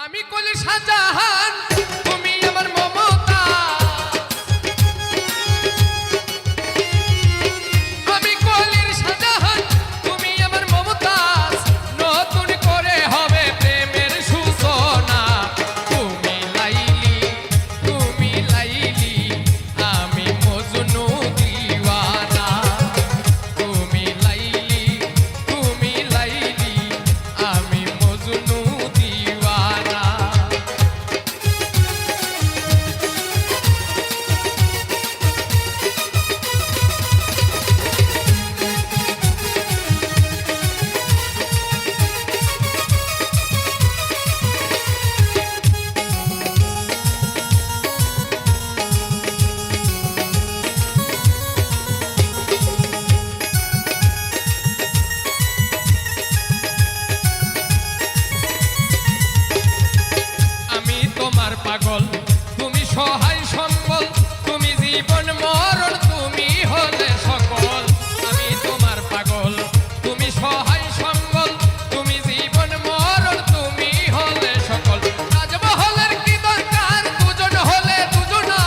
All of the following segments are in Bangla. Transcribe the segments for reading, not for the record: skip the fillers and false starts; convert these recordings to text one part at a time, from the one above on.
আমি কলি শাহজাহান তুমি আমার মমতা, আমি কলির শাহজাহান তুমি আমার মমতা, নতুন করে হবে প্রেমের সূচনা। তুমি লাইলি আমি মজনু দিওয়ানা। তুমি লাইলি আমি মজনু দিওয়ানা। আমি তোমার পাগল, তুমি সহায় সম্বল, তুমি জীবন মরণ, তুমি হলে সকল। আমি তোমার পাগল, তুমি সহায় সম্বল, তুমি জীবন মরণ, তুমি হলে সকল। তাজমহলের কি দরকার, দুজন হলে দুজনা।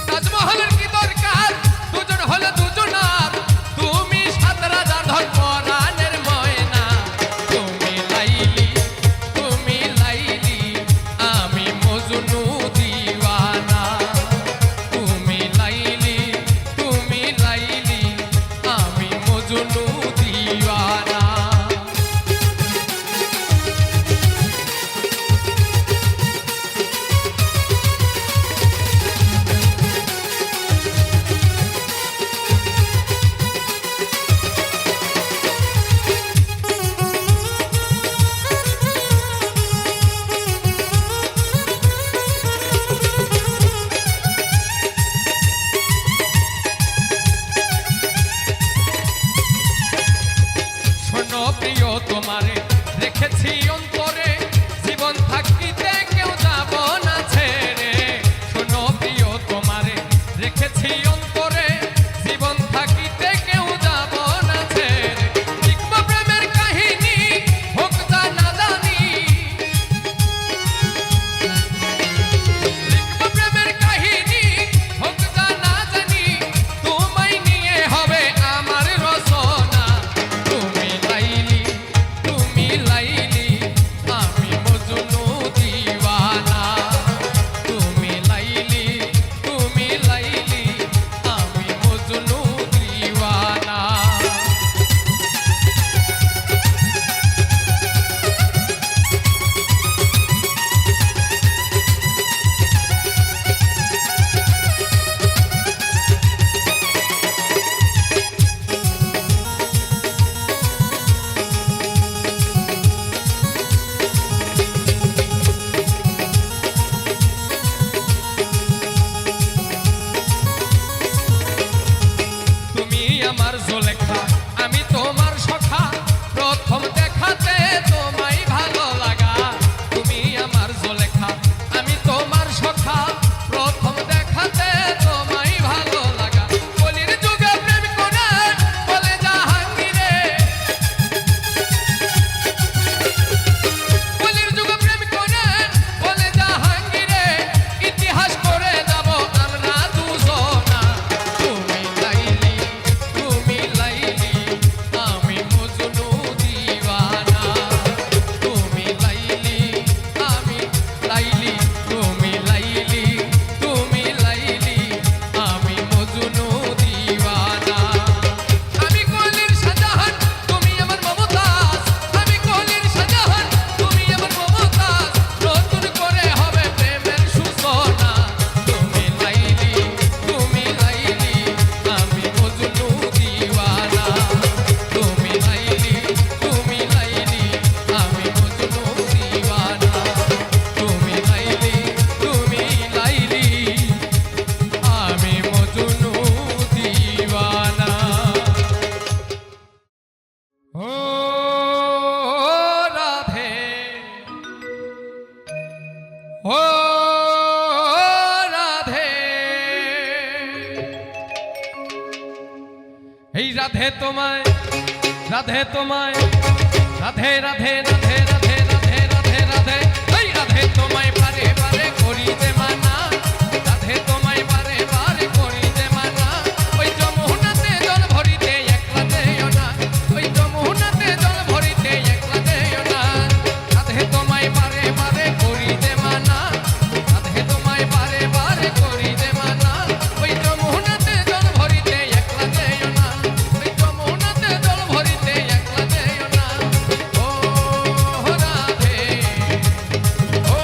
তাজমহলের কি দরকার, দুজন হলে দুজনা। তুমি সাত রাজার ধন পরাণের ময়না। তুমি লাইলি আমি মজনু দিওয়ানা। তুমি লাইলি আমি মজনু দিওয়ানা। শোনো প্রিয় তোমারে রেখেছি অন্তরে, জীবন থাকিতে কেউ যাব না ছেড়ে। শোনো প্রিয় তোমারে রেখেছি অন্তরে, জীবন থাকিতে কেউ যাব না ছেড়ে। লিখব প্রেমের কাহিনী হোক তা না জানি, লিখব প্রেমের কাহিনী হোক তা না জানি। তোমায় নিয়ে হবে আমার রচনা। তুমি লাইলি আমি মজনু দিওয়ানা। তুমি লাইলি আমি মজনু দিওয়ানা। তুমি আমার জোলেখা, আমি তোমার সখা, প্রথম দেখাতে তোমায় ভালো লাগা। তুমি আমার জোলেখা, আমি তোমার সখা, প্রথম দেখাতে তোমায় ভালো লাগা। কলির যুগে প্রেম করে বলে জাহাঙ্গীরে, কলির যুগে প্রেম করে বলে জাহাঙ্গীরে, ইতিহাস করে যাব আমরা দুজনা। তুমি লাইলি আমি মজনু দিওয়ানা। তুমি লাইলি আমি মজনু দিওয়ানা। আমি কলির শাহজাহান তুমি আমার মমতাজ, আমি কলির শাহজাহান তুমি আমার মমতাজ, নতুন করে হবে প্রেমের সূচনা। তুমি লাইলি আমি মজনু দিওয়ানা। তুমি লাইলি আমি মজনু দিওয়ানা। তুমি লাইলি আমি মজনু দিওয়ানা। ও রাধে, ও রাধে, এই রাধে তোমায় রাধে রাধে রাধে রাধে রাধে রাধে রাধে এই রাধে তোমায় বারে বারে করিতে মানা রাধে তোমায় বারে বারে করিতে মানা ওই যমুনাতে জল ভরিতে একলা যেও না ওই যমুনাতে জল ভরিতে একলা যেও না রাধে তোমায় বারে বারে করিতে মানা রাধে তোমায় বারে বারে করিতে মানা ওই যমুনাতে জল ভরিতে একলা যেও না ওই যমুনাতে জল ভরিতে একলা যেও না ও রাধে ও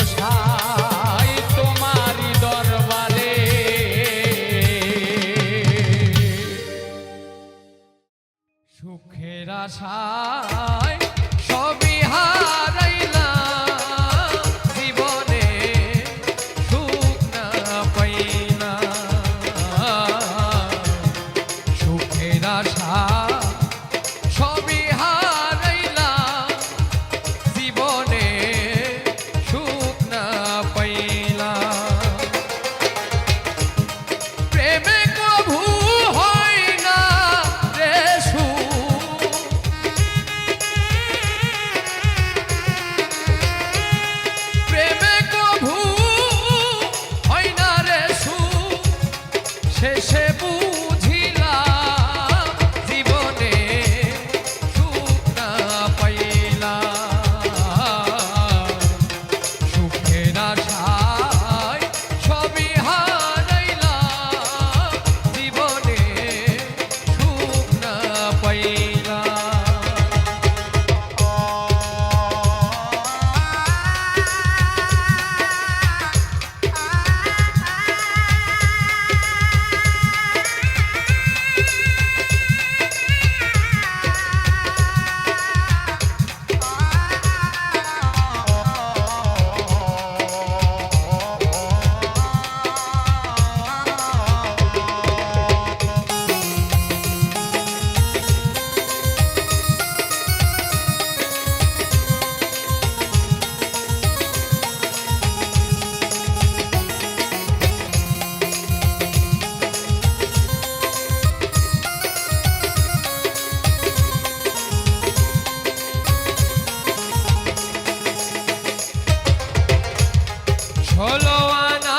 গোসাই তোমারই দরবারে সুখের আশায় সবই হারাইলাম জীবনে সুখ না পাইলাম সুখের আশা সবই হারাইলাম জীবনে সুখ না পাইলাম প্রেমে কভু হয় না রে সুখ প্রেমে কভু হয় না রে সুখ শেষে বুঝিলাম জীবনে সুখ না পাইলাম সুখের আশায় সবই হারাইলাম জীবনে সুখ না পাইলাম ষোলো আনা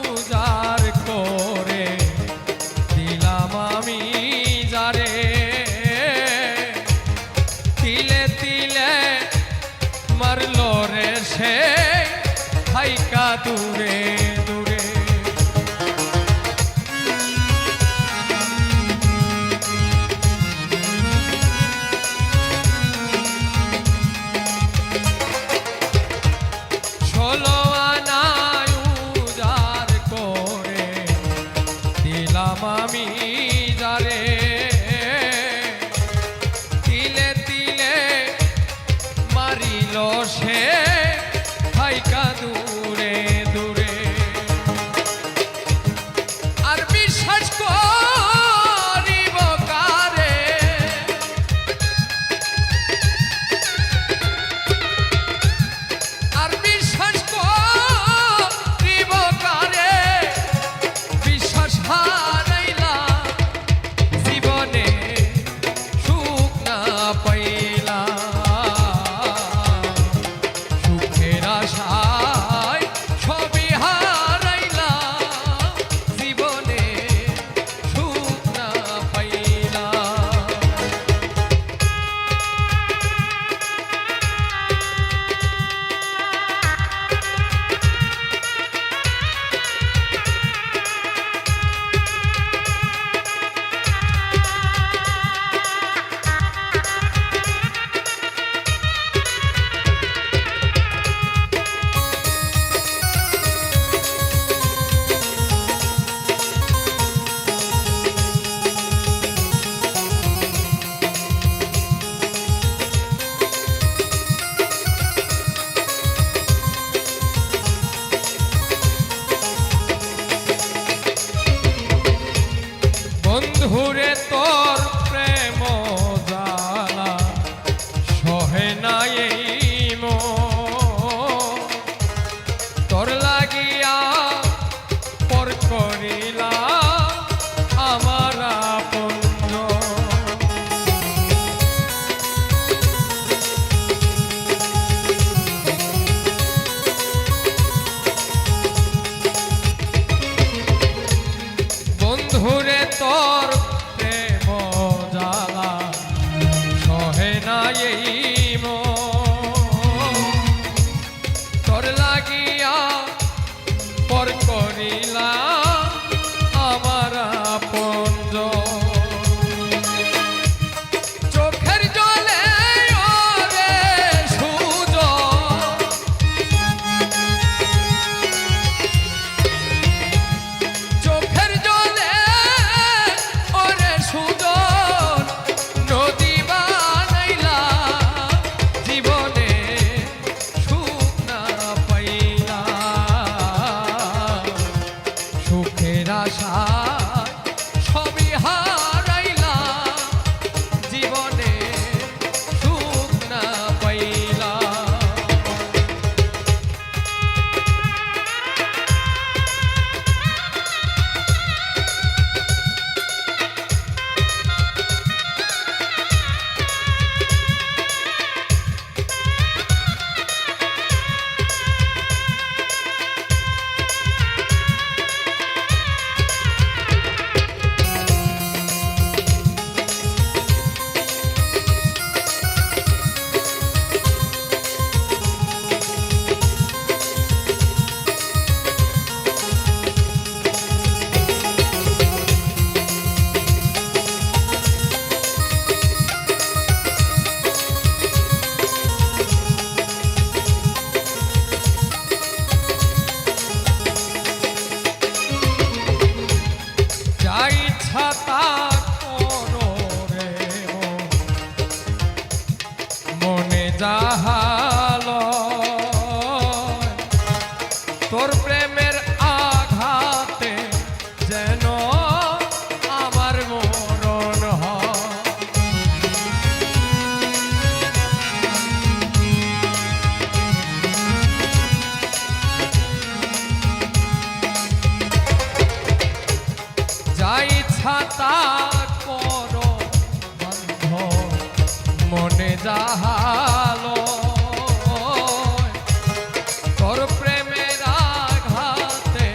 উজাড় করে দিলাম আমি যারে তিলে তিলে মারলো রে সে হাইকা দূরে দূরে ষোলো আনায় উজাড় করে দিলাম আমি যারে তিলে তিলে মারিল সে হাইকা দূরে দূরে তোর প্রেমের আঘাতে যেন আমার মরণ হয়। যা ইচ্ছা তা করো বন্ধ মনে যাহালো, তোর প্রেমের আঘাতে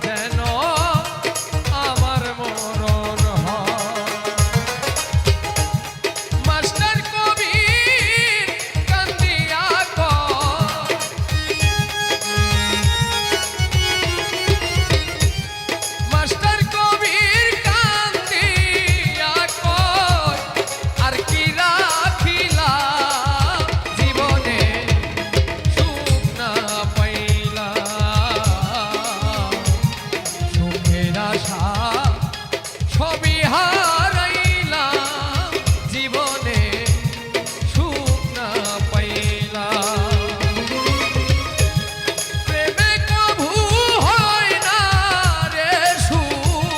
যেন আমার মরণ হয়। মাস্টার কবির কান্দিয়া কয়, মাস্টার কবির কান্দিয়া কয়, আর কি রাখিলা জীবনে সুখ না পাইলা, সুখের আশা সবই হারাইলা, জীবনে সুখ না পাইলা। প্রেমে কভু হয় না রে সুখ,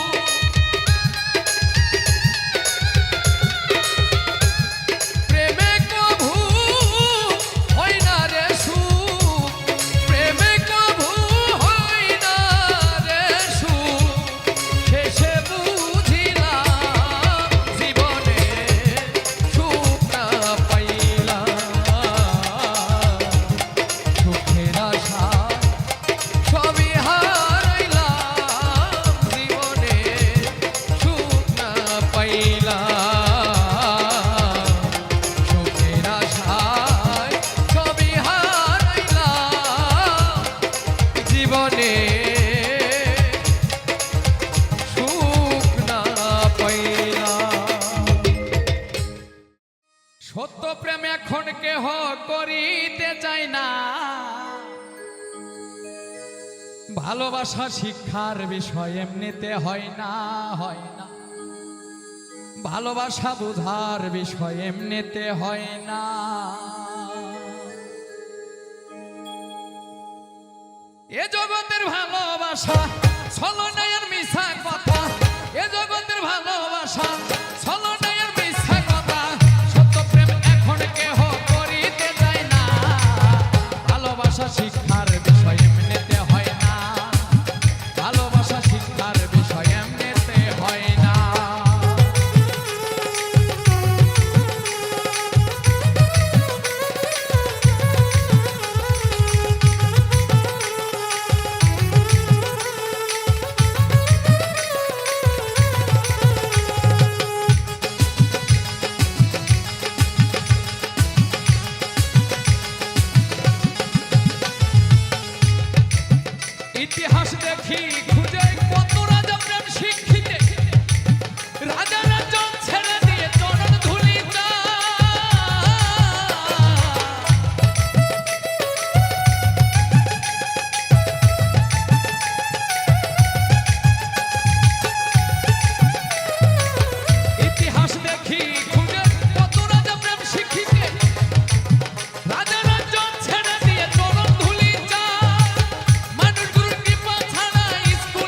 প্রেমে কভু হয় না রে সুখ, প্রেমে কভু হয় না রে সুখ। শেষে বুঝিলাম জীবনে সুখ না পাইলাম, সুখের আশা সবই হারাইলাম, জীবনে সুখ না পাইলাম, সুখের আশায় সবই হারাইলাম, জীবনে সুখ না পাইলাম। সত্য প্রেম এখন কেহ করিতে চায় না, ভালোবাসা শিক্ষার বিষয় এমনিতে হয় না, হয় না। ভালোবাসা বুঝার বিষয় এমনিতে হয় না। এ জগতের ভালোবাসা ছলনায়ের মিছা কথা, এ জগতের ভালোবাসা ছলনায়ের মিছা কথা। সত্য প্রেম এখন কেহ করিতে চায় না, ভালোবাসা শিক্ষার বিষয় এমনিতে হয় না, ভালোবাসা শিক্ষার বিষয় এমনিতে হয় না। ইতিহাস দেখি খুঁজে কত রাজা প্রেম শিক্ষিতে, রাজা রাজন ছেড়ে দিয়ে চরণ ধুলি ইতিহাস দেখি খুঁজে কত রাজা প্রেম শিক্ষিতে, রাজা রাজন ছেড়ে দিয়ে চরণ ধুলি মানুষ গুরুর কৃপা ছাড়া স্কুল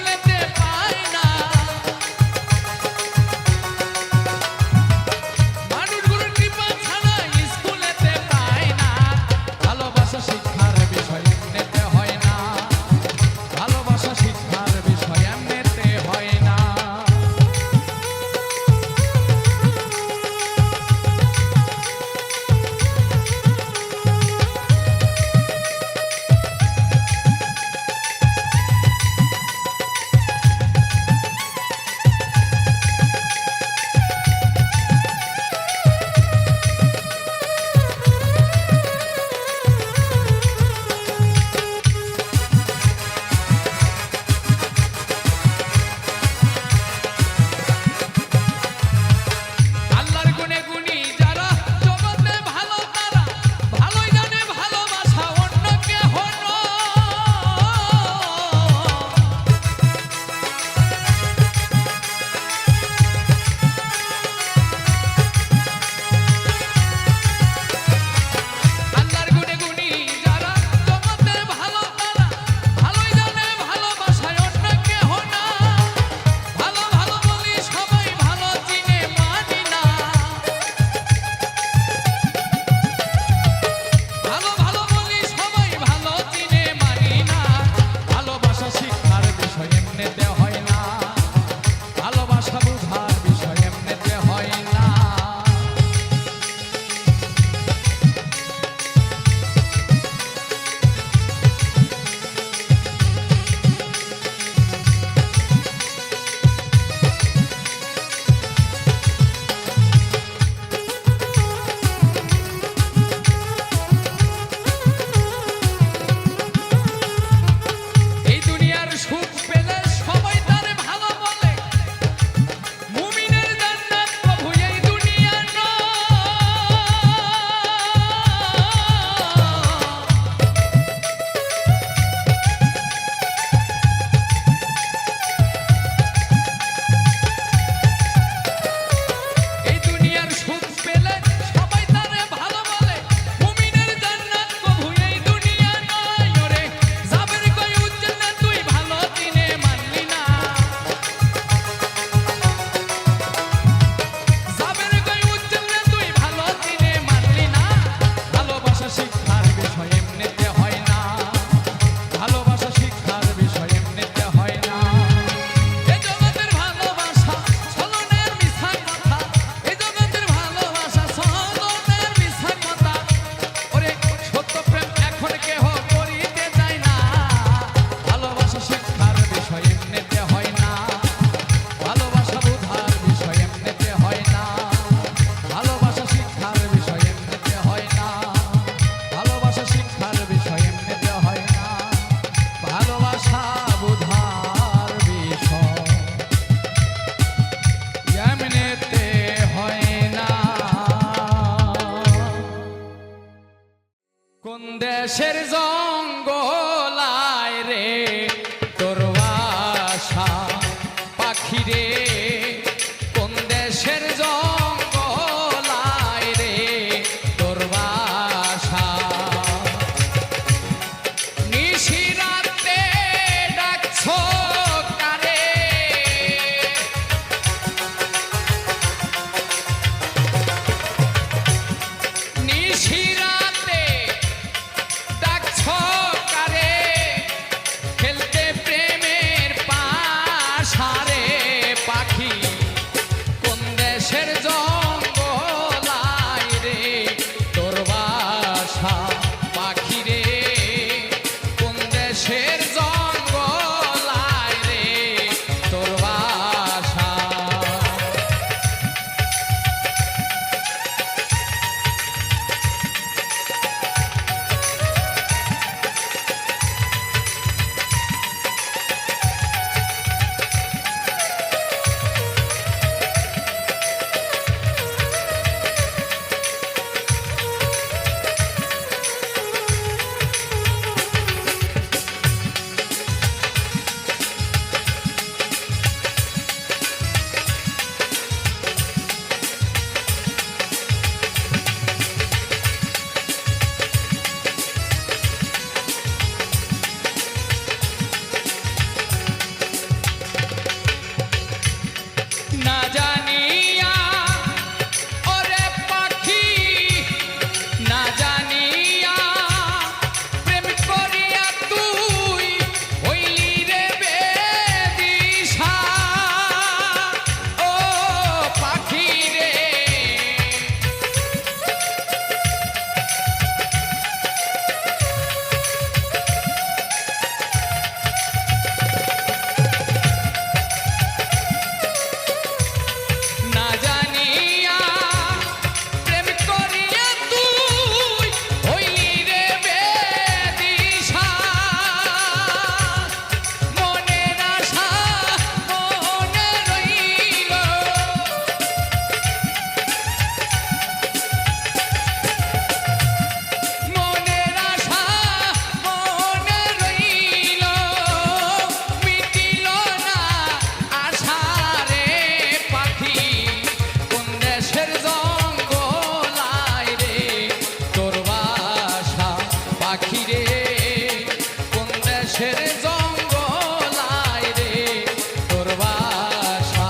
দেশের জঙ্গলায় রে তোর বাসা পাখি রে কোন দেশের জঙ্গলায় রে তোর বাসা নিশিরাতে ডাকছো কারে নিশিরাতে ডাকছো কারে খেলতে প্রেমের পাশারে পাখি কোন দেশের জঙ্গলায় রে তোর বাসা পাখি রে কোন দেশের জঙ্গলায় রে তোর বাসা না জানিয়া ওরে পাখি না জানিয়া প্রেম করিয়া তুই হইলি রে বেদিশা ও পাখি রে না জানিয়া প্রেম করিয়া তুই হইলি রে বেদিশা মনের আশা মনে রইল মনের আশা মনে রইল মিটিল না আশা রে পাখি কোন দেশের জঙ্গলায় রে তোর বাসা পাখি রে কোন দেশের জঙ্গলায় রে তোর বাসা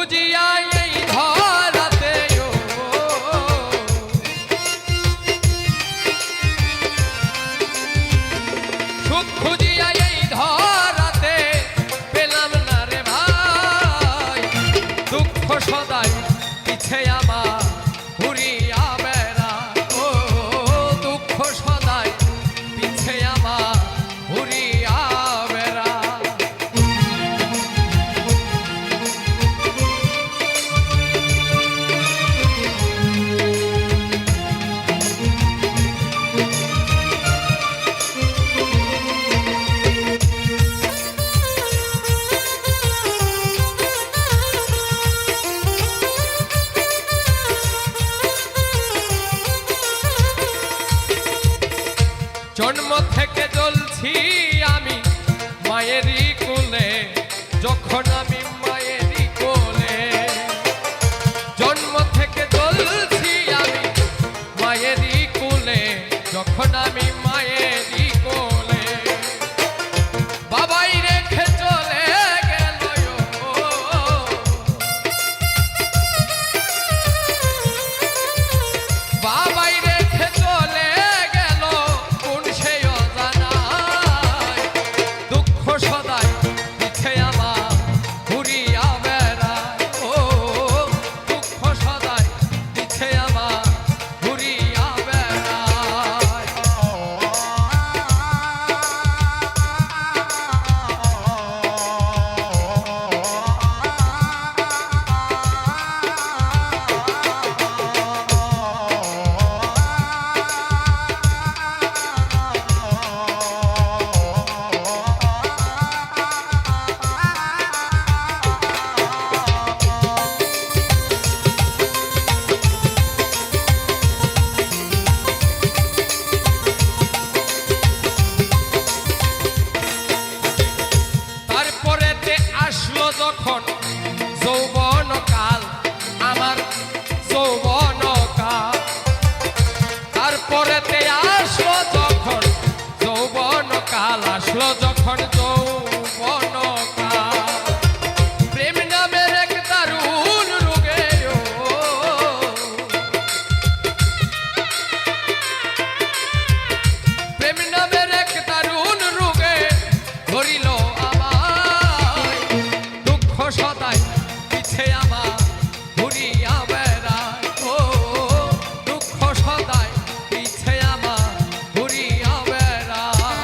খুঁজিয়া এই ধরাতে ও সুখ খুঁজিয়া এই ধরাতে পেলাম না রে ভাই দুঃখ সদাই পিছে আমার ঘুরিয়া বেড়া ও দুঃখ সদাই পিছে আমার ঘুরিয়া বেড়া জন্ম থেকে জ্বলছি আমি মায়েরই কোলে যখন আমি মায়েরই কোলে জন্ম থেকে জ্বলছি আমি মায়েরই কোলে যখন আমি মায়েরই কোলে বাবাই রেখে চলে গেল ও বাবাই রেখে চলে সদাই পিছে আমার ঘুরিয়া বেড়ায় ও দুঃখ সদাই পিছে আমার ঘুরিয়া বেড়ায় আসলো যখন যৌবন কাল আমার যৌবন কাল তারপরেতে আসলো যখন যৌবন কাল আসলো যখন যৌবন কাল প্রেম নামের এক দারুণ রোগে প্রেম নামের এক দারুণ রোগে ধরিল সদাই পিছে আমার ঘুরিয়া বেড়ায় ও দুঃখ সদাই পিছে আমার ঘুরিয়া বেড়ায়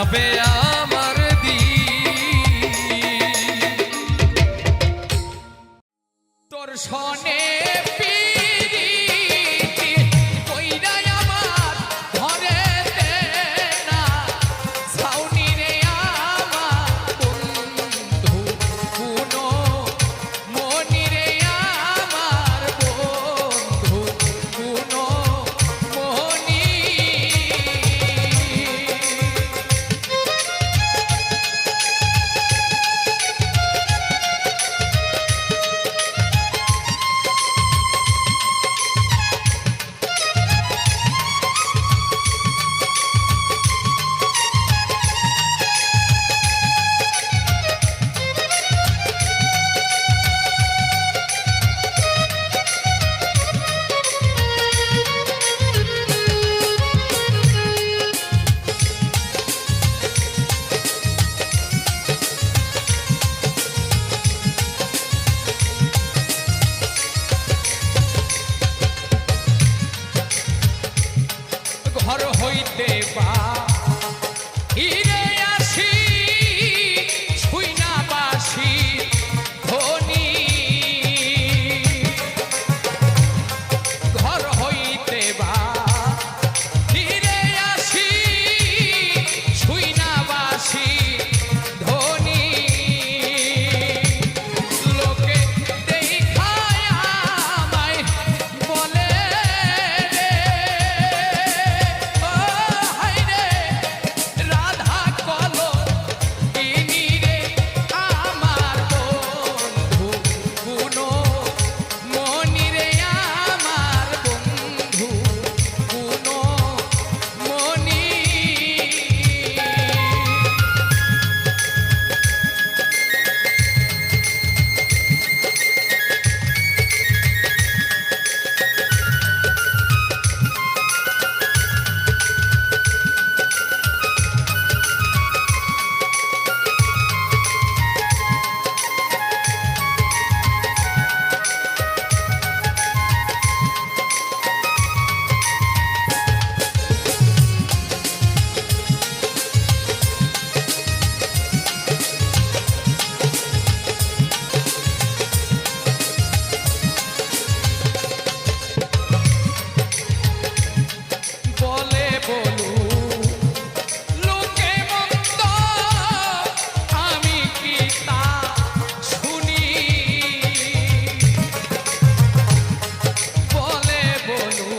হবে আমার দিন তোর সনে পিরিতি কইরা আমার ঘরে দে না ছাউনি রে আমার বন্ধু কোনো মনি রে আমার বন্ধু কোনো মনি ঘর হইতে বা হিরে আসি ছুইনা বাসি ধনী ঘর হইতে বা হিরে আসি ছুইনা বাসি ধনী লোকে দেখায় আমায় বলে রে ও হায়রে রাধা কলো ইনি রে আমার বন্ধু কোনো মনি রে আমার বন্ধু কোনো মনি বলে বলু লোকে মন্দ আমি কি তা শুনি বলে বলু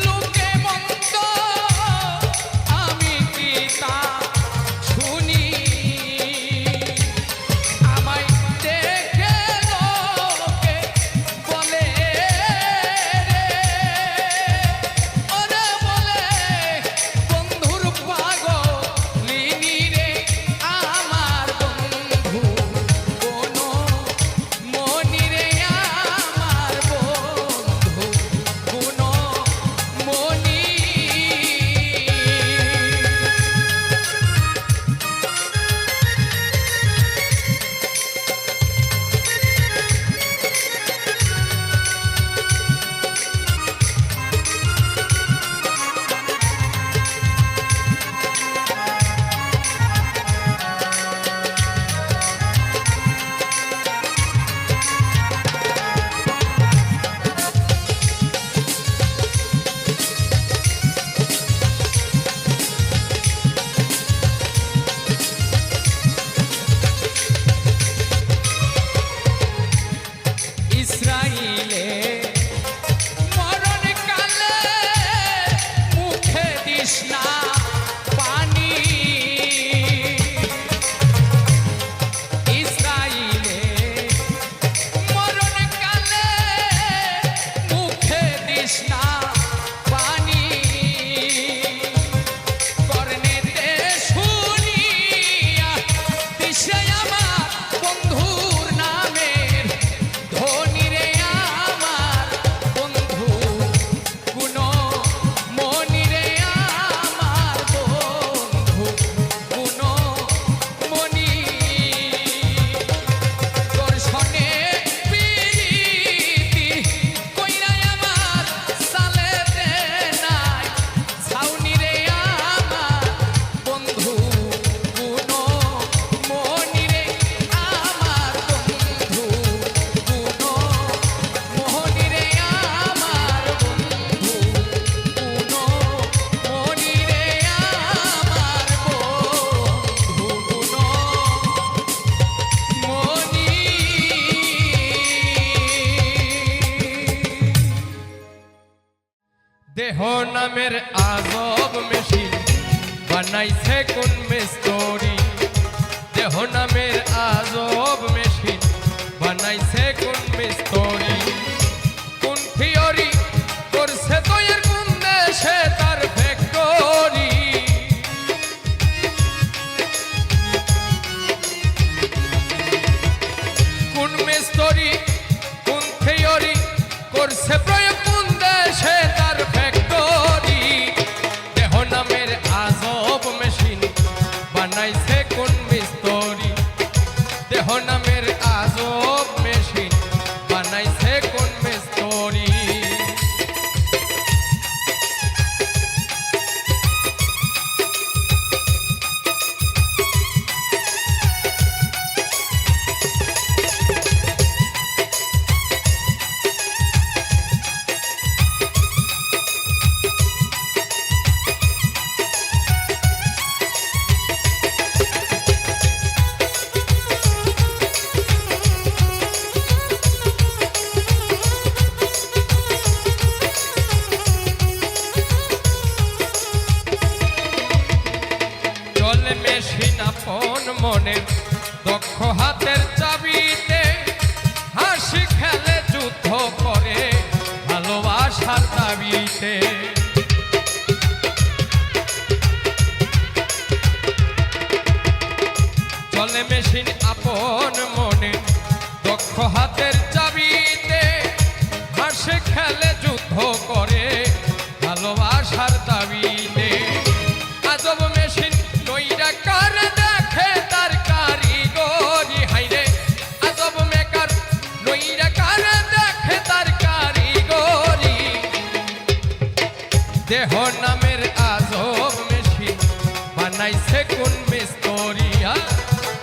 লোকে মন্দ আমি কি তা শুনি আমায় দেখে লোকে বলে রে ওরে বলে বন্ধুর পাগলিনী রে আমার বন্ধু কোনো মনি রে আমার বন্ধু কোনো মনি ইসরাইলে মরণ কালে মুখে দিস না পানি ইসরাইলে মরণ কালে মুখে দিস না পানি কর্ণেতে শুনিয়া দিশে আমার বন্ধুর নামের ধনী রে আমার বন্ধু কোনো মনি রে আমার বন্ধু কোনো মনি তোর সনে পিরিতি কইরা আমার সাল দেহ নামের আজব মেশিন বানাইছে কোন মিস্ত্রি, দেহ নামের আজব মেশিন বানাইছে কোন মিস্ত্রি, কোন থিওরি করছে তৈরি কোন দেশে তার ফ্যাক্টরি, কোন মিস্ত্রি কোন থিওরি করছে প্রয়োগ কোন দেশে তার ফ্যাক্টরি, দেহ নামের আজব মেশিন বানাইছে কোন মিস্ত্রি, দেহ নামের আজব মেশিন বানাইছে কোন মিস্ত্রি। চলে মেশিন আপন মনের দক্ষ হাতের চাবিতে, হাসি খেলে যুদ্ধ করে ভালোবাসার দাবিতে, চলে মেশিন আপন মনের দক্ষ হাতের চাবিতে, হাসি খেলে যুদ্ধ করে ভালোবাসার দাবিতে, আজব মেশিন নইরা কার দেখে তার কারিগরি, হাইরে আজব মেকার নইরা কার দেখে তার কারিগরি, দেহ নামের আজব মেশিন বানাইছে কোন মিস্ত্রি,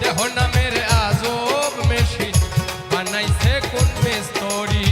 দেহ নামের আজব মেশিন বানাইছে কোন মিস্ত্রি।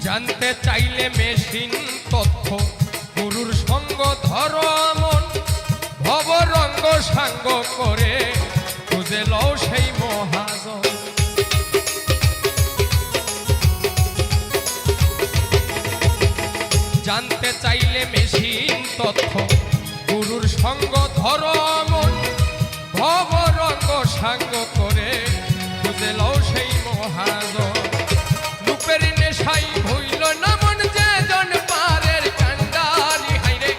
জানতে চাইলে মেশিন তথ্য গুরুর সঙ্গ ধর মন, ভবরঙ্গ সাঙ্গ করে খুঁজে লও সেই মহাজন, জানতে চাইলে মেশিন তথ্য গুরুর সঙ্গ ধর মন, ভবরঙ্গ সাঙ্গ করে খুঁজে লও সেই মহাজন, রূপের নেশাই হইল না মন যে জন পারের কান্ডারি, হাইরে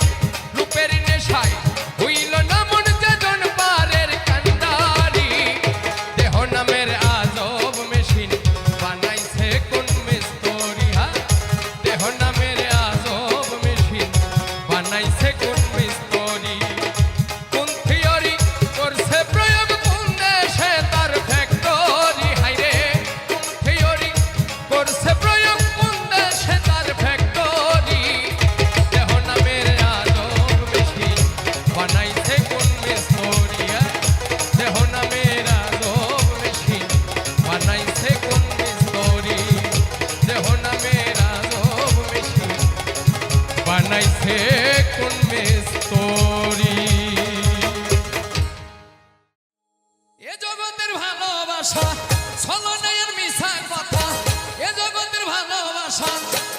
রূপের নেশাই হইল না মন যে জন পারের কান্ডারি, দেহ নামের আজব মেশিন বানাইছে কোন মিস্ত্রি, দেহ নামের আজব মেশিন বানাইছে কোন মিস্ত্রি, কোন থিওরি করছে প্রয়োগ কোন দেশে তার ফ্যাক্টরি, হাইরে কোন থিওরি করছে প্রয়োগ কোন দেশে তার ফ্যাক্টরি, দেহ নামের আজব মেশিন বানাইছে কোন মিস্ত্রি, দেহ নামের আজব মেশিন বানাইছে কোন মিস্ত্রি, দেহ নামের আজব মেশিন বানাইছে কোন মিস্ত্রি। এ জগতের ভালোবাসা ছলনায়ের মিছা কথা, এ জগতের ভালোবাসা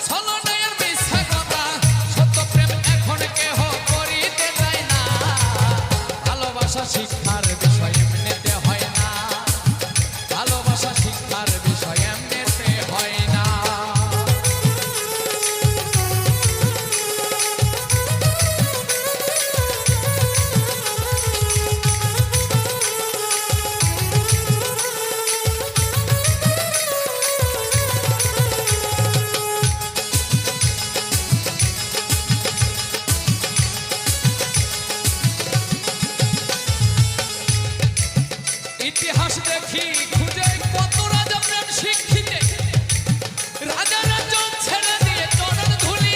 ছলনায়ের মিছা কথা, সত্য প্রেম এখন কেহ করিতে চায় না, ভালোবাসা শিক্ষার বিষয় এমনিতে হয় না, ভালোবাসা শিক্ষার বিষয় এমনিতে হয় না। ইতিহাস দেখি খুঁজে কত রাজা প্রেম শিক্ষিতে রাজা রাজন ছেড়ে দিয়ে চরণ ধুলি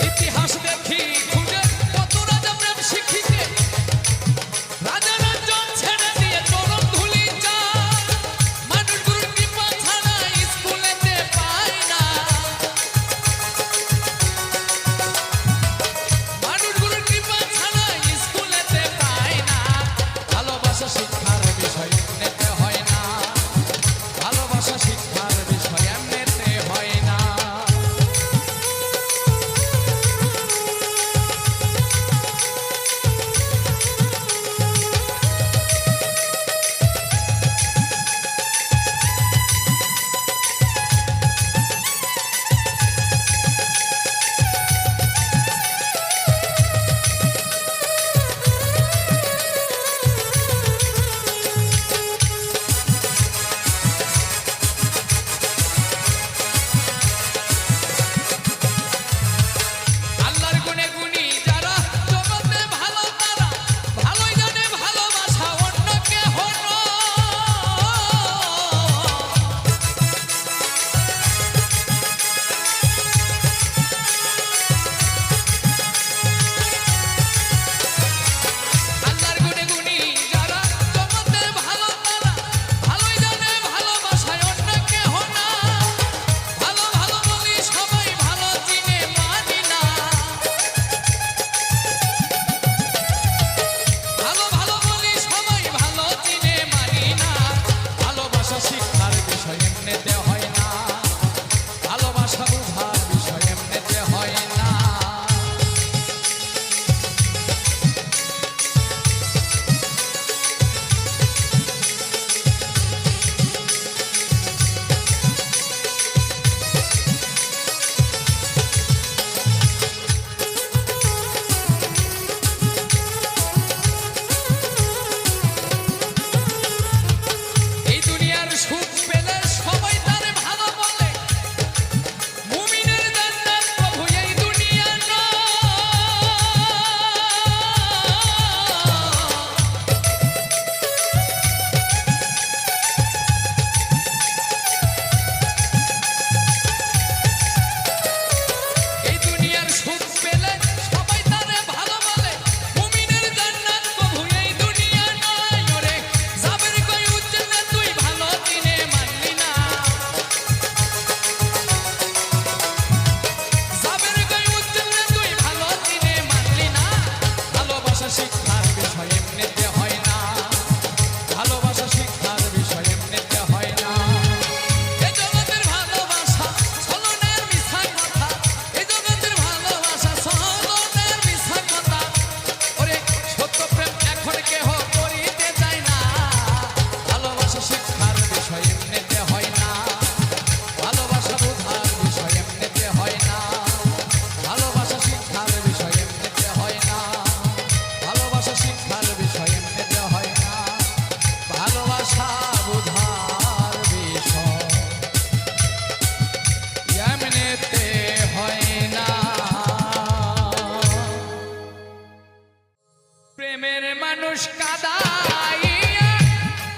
ইতিহাস দেখি খুঁজে কত রাজা প্রেম শিক্ষিতে রাজা রাজন ছেড়ে দিয়ে চরণ ধুলি মানুষ গুরুর কৃপা ছাড়া স্কুলেতে পায় না মানুষ গুরুর কৃপা ছাড়া স্কুলেতে পায় না ভালোবাসা শিক্ষার বিষয় এমনিতে হয় না ভালোবাসা শিক্ষার বিষয় এমনিতে হয় না আল্লাহর গুণে গুণী যারা জগতে ভালো তারা ভালোই জানে ভালোবাসা অন্য কেহ আল্লাহর গুণে গুণী যারা জগতে ভালো তারা ভালোই জানে ভালোবাসা অন্য কেহ না ভালো ভালো বলি সবাই ভালো চিনে মানি না ভালো ভালো বলি সবাই ভালো চিনে মানি না ভালোবাসা শিক্ষার বিষয় এমনিতে হয় না ভালোবাসা বুঝার বিষয় এমনিতে হয় না এই দুনিয়ার সুখ পেলে সবাই তারে ভালো বলে মুমিনের জান্নাত প্রভু এই দুনিয়া না এই দুনিয়ার সুখ পেলে সবাই তারে ভালো বলে মুমিনের জান্নাত প্রভু এই দুনিয়া নয় ওরে যাবের কই উজ্জ্বলে তুই ভালো চিনে মানলি না যাবের কই উজ্জ্বলে তুই ভালো চিনে মানলি না ভালোবাসা শিক্ষার বিষয় এমনিতে হয় না ভালোবাসা শিক্ষার বিষয় এমনিতে হয় না এই জগতের ভালোবাসা ছলনের মিথ্যা কথা এই জগতের ভালোবাসা ছলনের মিথ্যা কথা ওরে সত্য প্রেম এখন কেহ করিতে চায় না ভালোবাসা শিক্ষার বিষয় এমনিতে হয় না ভালোবাসা বোঝার বিষয় এমনিতে হয় না ভালোবাসা শিক্ষার বিষয় এমনিতে হয় না ভালোবাসা শিক্ষার বিষয় এমনিতে হয় না ভালোবাসা বোঝার বিষয় এমনিতে হয় না প্রেমের মানুষ কাদাইয়া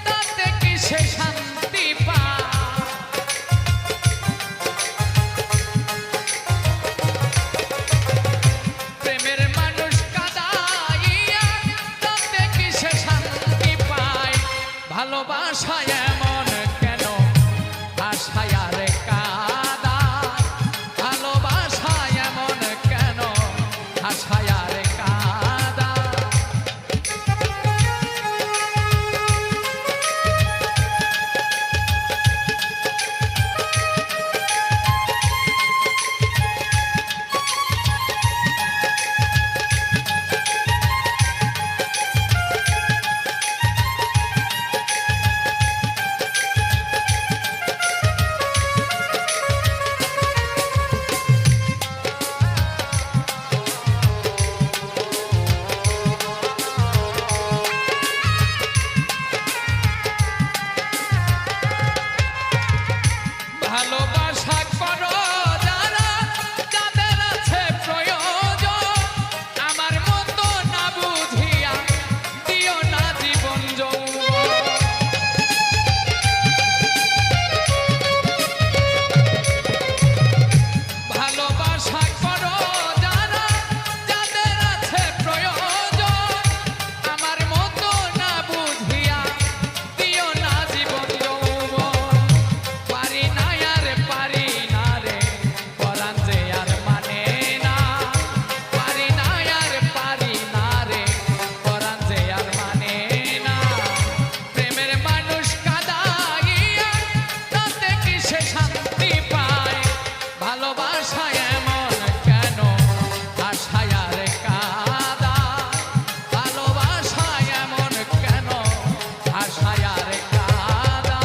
তাতে কি সে শান্তি পায় প্রেমের মানুষ কাদাইয়া তাতে কি সে শান্তি পায় ভালোবাসা এমন কেন আশায় আর কাদায় ভালোবাসা এমন কেন আশায় আর কাদায় ভাষায়ার কাদা।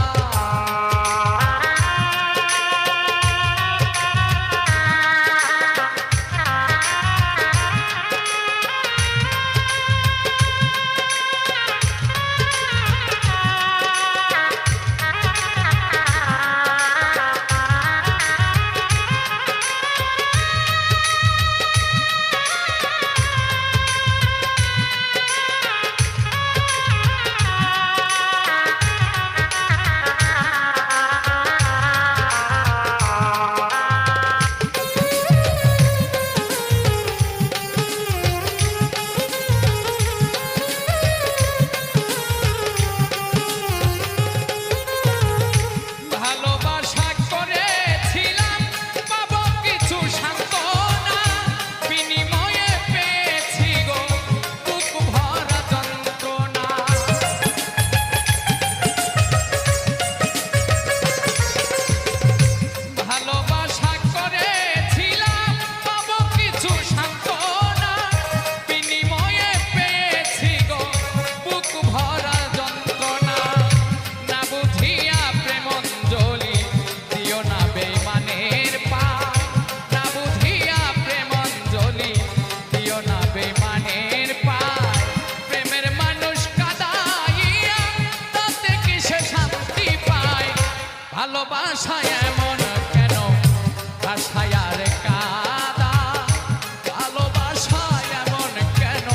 ভালোবাসায় এমন কেন ভাষায়ার কাদা। ভালোবাসায় এমন কেন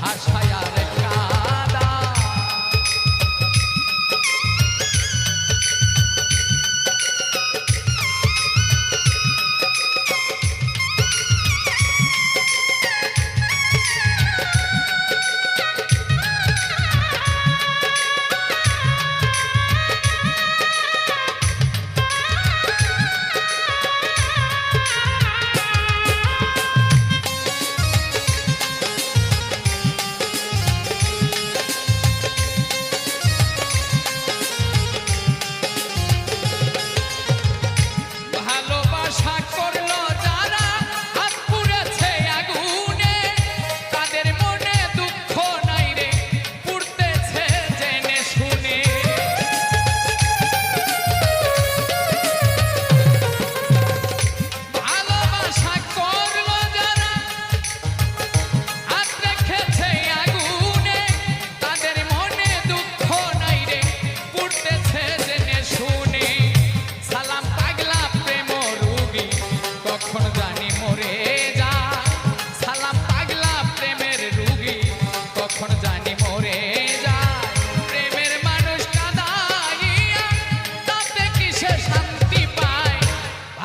ভাষায়ার কাদা।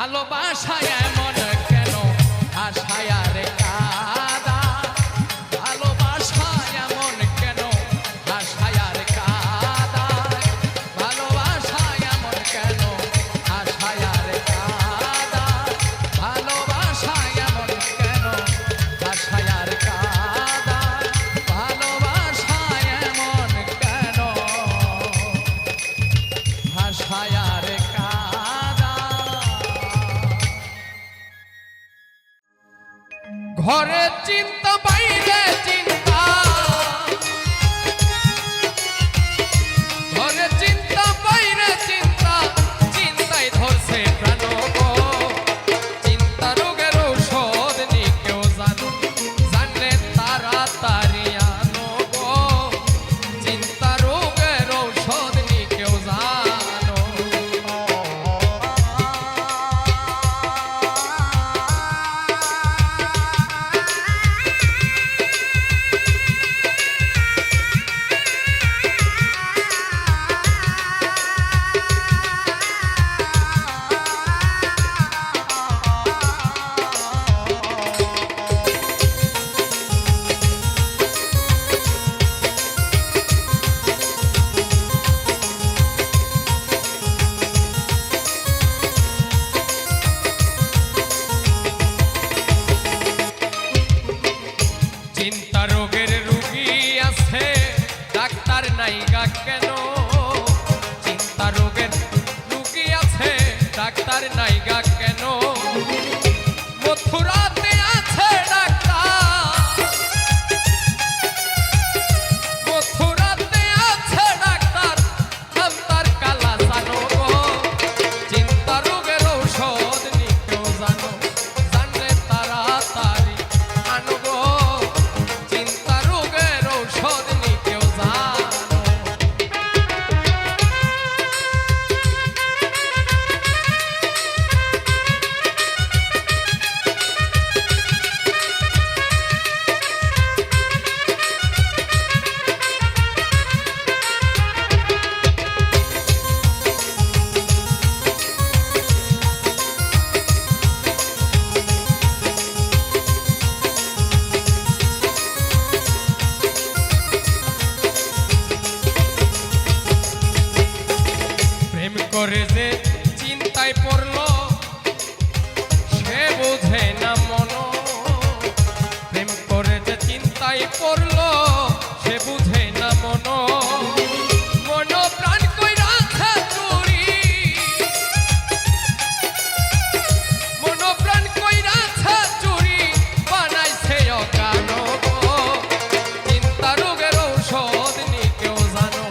ভালোবাসায় এমন কেন ভাষায়ার কাদা। ভালোবাসায় এমন কেন ভাষায়ার কাদা। ভালোবাসায় এমন কেন ভাষায়ার কাদা। ভালোবাসায় এমন কেন ভাষায়ার কাদা। ভালোবাসায় এমন কেন ভাষায়ার কাদা। ঘরে চিন্তা বাইরে চিন্তা, ঘরে চিন্তা বাইরে চিন্তা, চিন্তায় ধরছে প্রাণ গো। চিন্তা রোগের ঔষধ নি কেউ জানো, জানলে তাড়াতাড়ি আনো গো। চিন্তা রোগের ঔষধ নি কেউ জানো। চিন্তা রোগের রুগী আছে, ডাক্তার নাই গা কেন। চিন্তা রোগের রুগী আছে, ডাক্তার নাই গা কেন। মথুরাতে আছে ডাক্তার, মথুরাতে আছে ডাক্তার, করে যে চিন্তায় পড়লো সে বোঝে না মন, প্রেম করে যে চিন্তায় পড়লো সে বুঝে না মন, মন প্রাণ কইরাছে চুরি, মন প্রাণ কইরাছে চুরি, বানাইছে অজ্ঞান গো। চিন্তা রোগের ঔষধ নি কেউ জানো,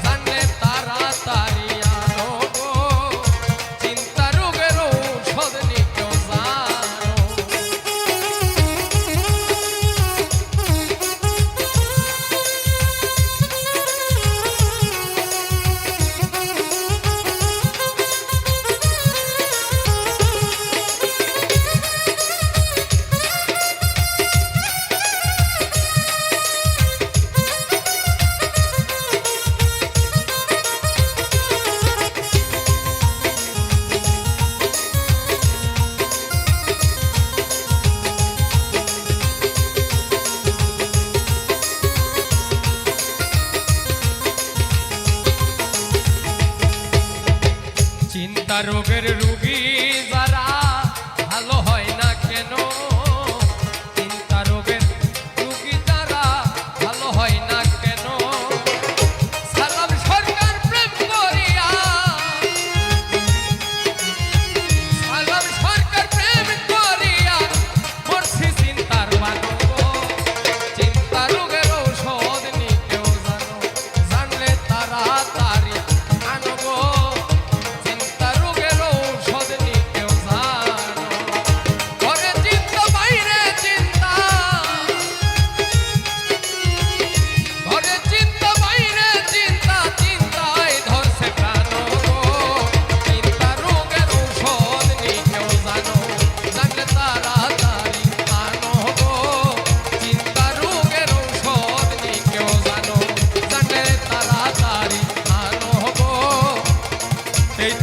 জানলে তাড়াতাড়ি আনো গো। চিন্তা রোগের ঔষধ নি কেউ জানো। চিন্তা রোগের রুগী যারা ভালো হয় না কেন, চিন্তা রোগের রুগী যারা ভালো হয় না কেন, সালাম সরকার প্রেম করিয়া, সালাম সরকার প্রেম করিয়া মরছি চিন্তার বানো গো। চিন্তা রোগের ঔষধ নি কেউ জানো, জানলে তাড়াতাড়ি আনো গো। এই